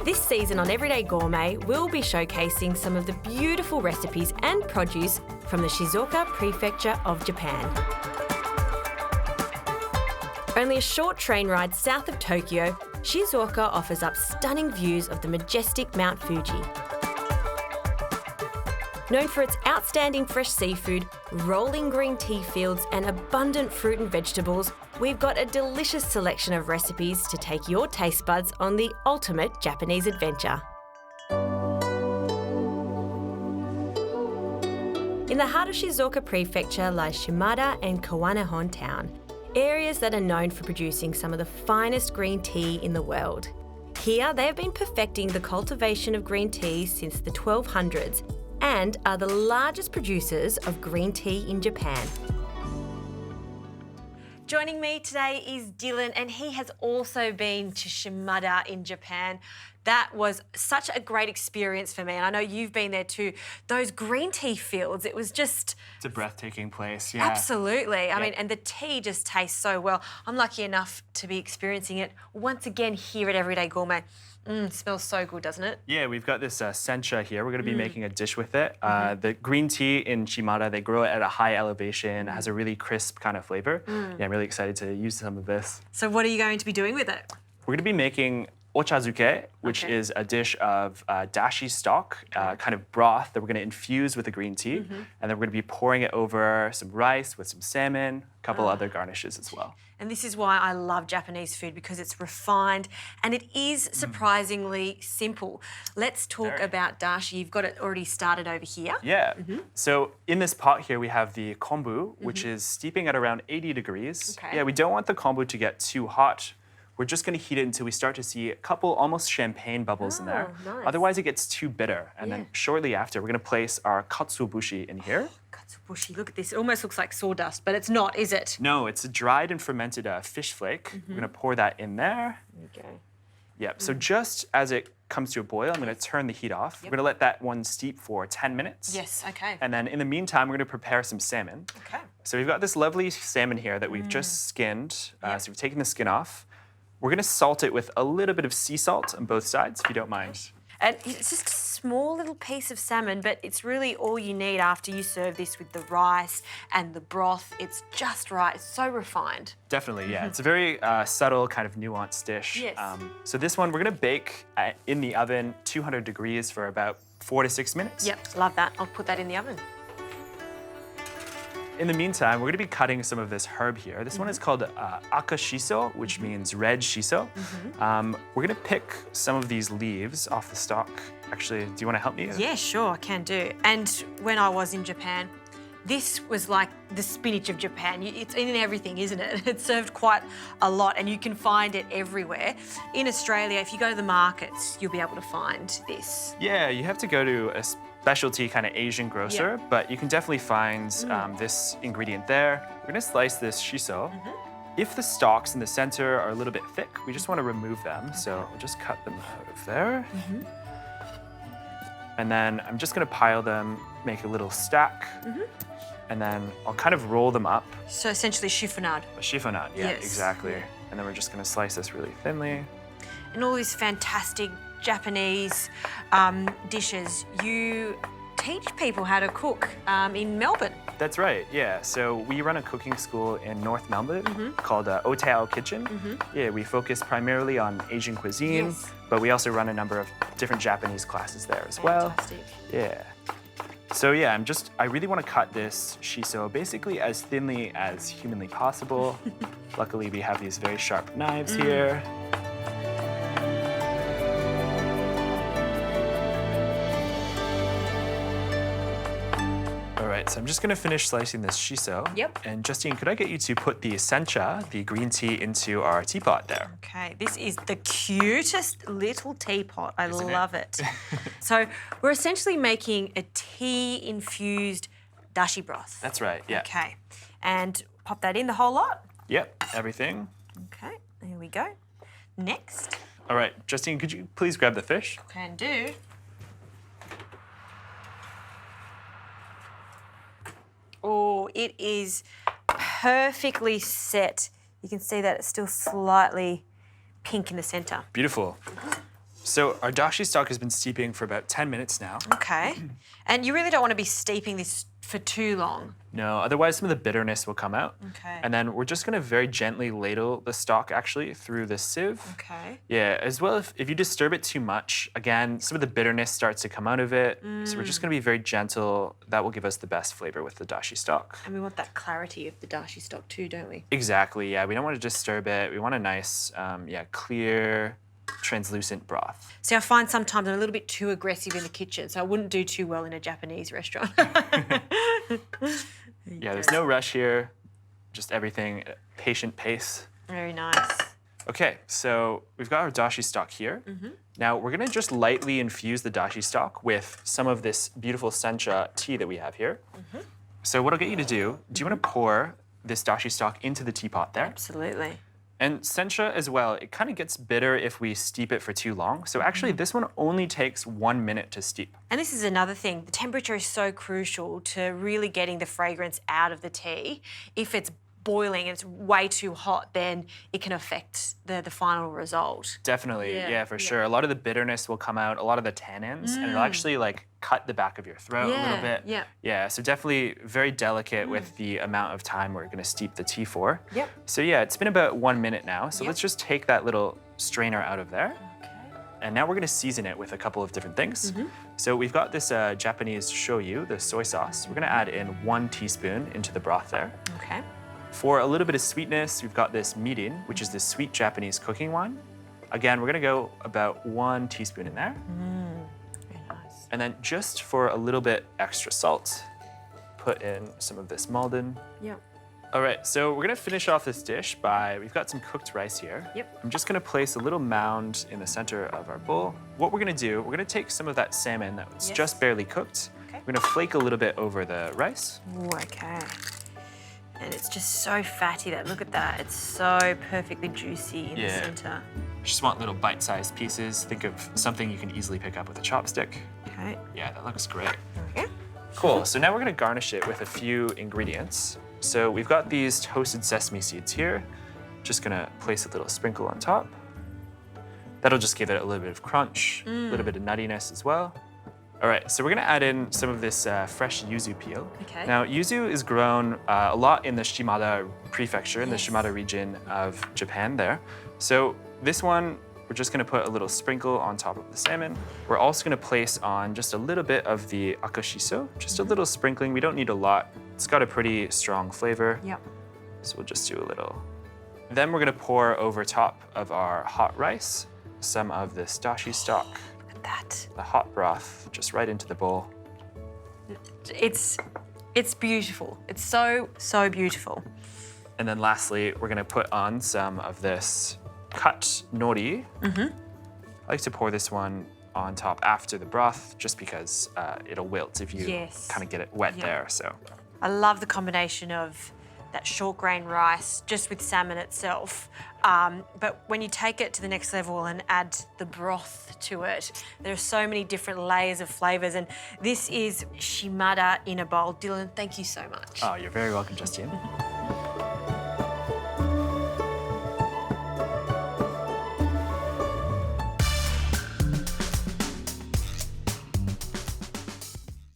This season on Everyday Gourmet, we'll be showcasing some of the beautiful recipes and produce from the Shizuoka Prefecture of Japan. Only a short train ride south of Tokyo, Shizuoka offers up stunning views of the majestic Mount Fuji. Known for its outstanding fresh seafood, rolling green tea fields and abundant fruit and vegetables, we've got a delicious selection of recipes to take your taste buds on the ultimate Japanese adventure. In the heart of Shizuoka Prefecture lies Shimada and Kawanehon Town, areas that are known for producing some of the finest green tea in the world. Here, they have been perfecting the cultivation of green tea since the 1200s and are the largest producers of green tea in Japan. Joining me today is Dylan, and he has also been to Shimada in Japan. That was such a great experience for me, and I know you've been there too. Those green tea fields, it was just... It's a breathtaking place, yeah. Absolutely. I mean, and the tea just tastes so well. I'm lucky enough to be experiencing it once again here at Everyday Gourmet. Smells so good, doesn't it? Yeah, we've got this sencha here. We're going to be making a dish with it. The green tea in Shimada, they grow it at a high elevation. It has a really crisp kind of flavor. Yeah, I'm really excited to use some of this. So what are you going to be doing with it? We're going to be making ochazuke, which is a dish of dashi stock, kind of broth that we're going to infuse with the green tea. And then we're going to be pouring it over some rice with some salmon, a couple other garnishes as well. And this is why I love Japanese food, because it's refined and it is surprisingly simple. Let's talk about dashi. You've got it already started over here. Yeah. So in this pot here, we have the kombu, which is steeping at around 80 degrees. Okay. Yeah, we don't want the kombu to get too hot. We're just going to heat it until we start to see a couple almost champagne bubbles in there. Nice. Otherwise, it gets too bitter. And then shortly after, we're going to place our katsuobushi in here. Katsuobushi, look at this. It almost looks like sawdust, but it's not, is it? No, it's a dried and fermented fish flake. We're going to pour that in there. Okay. Yep. So just as it comes to a boil, I'm going to turn the heat off. We're going to let that one steep for 10 minutes. Yes, okay. And then in the meantime, we're going to prepare some salmon. Okay. So we've got this lovely salmon here that we've just skinned. So we've taken the skin off. We're going to salt it with a little bit of sea salt on both sides, if you don't mind. And it's just a small little piece of salmon, but it's really all you need after you serve this with the rice and the broth. It's just right. It's so refined. Definitely, yeah. It's a very subtle, kind of nuanced dish. Yes. So this one, we're going to bake in the oven, 200 degrees for about 4 to 6 minutes. Yep, love that. I'll put that in the oven. In the meantime, we're going to be cutting some of this herb here. This one is called aka shiso, which means red shiso. We're going to pick some of these leaves off the stalk. Actually, do you want to help me? Yeah, sure, I can do. And when I was in Japan, this was like the spinach of Japan. It's in everything, isn't it? It's served quite a lot, and you can find it everywhere. In Australia, if you go to the markets, you'll be able to find this. Yeah, you have to go to a specialty kind of Asian grocer, but you can definitely find this ingredient there. We're going to slice this shiso. If the stalks in the center are a little bit thick, we just want to remove them. So we'll just cut them out of there. And then I'm just going to pile them, make a little stack. And then I'll kind of roll them up. So essentially chiffonade. A chiffonade, yeah, Yes. exactly. And then we're just going to slice this really thinly. And all these fantastic Japanese dishes. You teach people how to cook in Melbourne. That's right, yeah. So we run a cooking school in North Melbourne called Otao Kitchen. Yeah, we focus primarily on Asian cuisine, but we also run a number of different Japanese classes there as well. Fantastic. Yeah. So yeah, I really want to cut this shiso basically as thinly as humanly possible. Luckily, we have these very sharp knives here. All right, so I'm just going to finish slicing this shiso. Yep. And Justine, could I get you to put the sencha, the green tea, into our teapot there? Okay, this is the cutest little teapot. I Isn't love it. So we're essentially making a tea-infused dashi broth. That's right, yeah. Okay, and pop that in, the whole lot. Yep, everything. Okay, there we go. Next. All right, Justine, could you please grab the fish? Can do. Oh, it is perfectly set. You can see that it's still slightly pink in the center. Beautiful. So our dashi stock has been steeping for about 10 minutes now. Okay. And you really don't want to be steeping this for too long. No, otherwise some of the bitterness will come out. Okay. And then we're just gonna very gently ladle the stock actually through the sieve. Okay. Yeah, as well if you disturb it too much, again, some of the bitterness starts to come out of it. So we're just gonna be very gentle. That will give us the best flavor with the dashi stock. And we want that clarity of the dashi stock too, don't we? Exactly, yeah. We don't want to disturb it. We want a nice, clear, translucent broth. See, I find sometimes I'm a little bit too aggressive in the kitchen, so I wouldn't do too well in a Japanese restaurant. Yeah, there's no rush here. Just everything at a patient pace. Very nice. Okay, so we've got our dashi stock here. Now we're gonna just lightly infuse the dashi stock with some of this beautiful sencha tea that we have here. So what I'll get you to do you wanna pour this dashi stock into the teapot there? Absolutely. And sencha as well, it kind of gets bitter if we steep it for too long. So actually this one only takes 1 minute to steep. And this is another thing. The temperature is so crucial to really getting the fragrance out of the tea. If it's boiling and it's way too hot, then it can affect the final result. Definitely, yeah, for sure. A lot of the bitterness will come out, a lot of the tannins, and it'll actually like cut the back of your throat a little bit. Yeah, so definitely very delicate with the amount of time we're gonna steep the tea for. Yep. So yeah, it's been about 1 minute now. So let's just take that little strainer out of there. Okay. And now we're gonna season it with a couple of different things. So we've got this Japanese shoyu, the soy sauce. We're gonna add in 1 teaspoon into the broth there. Okay. For a little bit of sweetness, we've got this mirin, which is this sweet Japanese cooking wine. Again, we're gonna go about 1 teaspoon in there. Very nice. And then just for a little bit extra salt, put in some of this Malden. Yep. All right, so we're gonna finish off this dish we've got some cooked rice here. Yep. I'm just gonna place a little mound in the center of our bowl. What we're gonna do, we're gonna take some of that salmon that was just barely cooked. Okay. We're gonna flake a little bit over the rice. Ooh, okay. And it's just so fatty. Look at that. It's so perfectly juicy in the center. Just want little bite-sized pieces. Think of something you can easily pick up with a chopstick. Okay. Yeah, that looks great. Okay. Cool, so now we're gonna garnish it with a few ingredients. So we've got these toasted sesame seeds here. Just gonna place a little sprinkle on top. That'll just give it a little bit of crunch, a little bit of nuttiness as well. All right, so we're gonna add in some of this fresh yuzu peel. Okay. Now, yuzu is grown a lot in the Shimada prefecture, in the Shimada region of Japan there. So this one, we're just gonna put a little sprinkle on top of the salmon. We're also gonna place on just a little bit of the akashiso, just a little sprinkling. We don't need a lot. It's got a pretty strong flavor. Yep. So we'll just do a little. Then we're gonna pour over top of our hot rice some of this dashi stock. Look at that. The hot broth just right into the bowl. It's beautiful. It's so, so beautiful. And then lastly, we're gonna put on some of this cut nori. I like to pour this one on top after the broth, just because it'll wilt if you kind of get it wet there. So I love the combination of that short grain rice just with salmon itself. But when you take it to the next level and add the broth to it, there are so many different layers of flavors. And this is Shimada in a bowl. Dylan, thank you so much. oh, you're very welcome, Justine.